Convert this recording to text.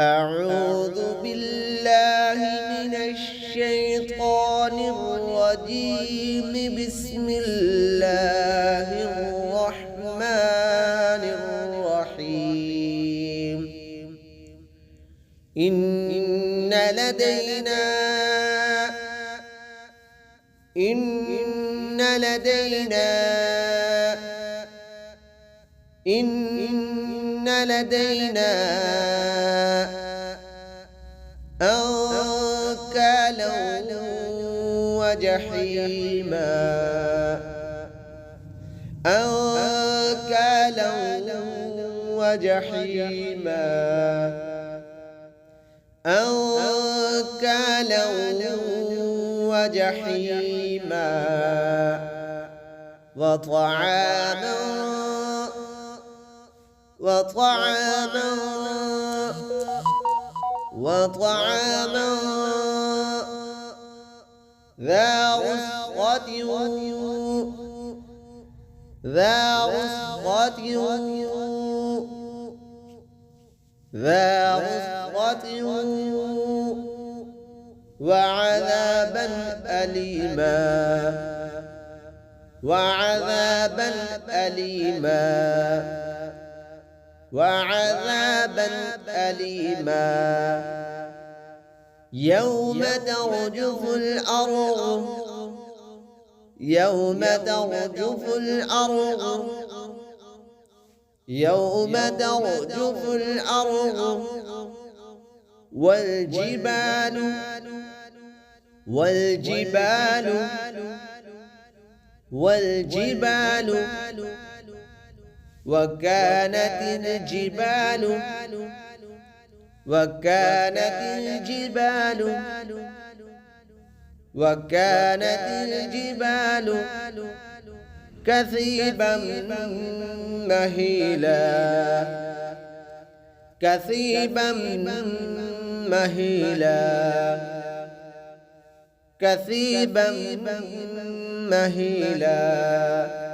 أعوذ بالله من الشيطان الرجيم. بسم الله الرحمن الرحيم. إن لدينا أنكالا وجحيما وطعاما ذا غصة وعذابا أليما يوم ترجف الأرض والجبال وكانت الجبال كثيبا مهيلا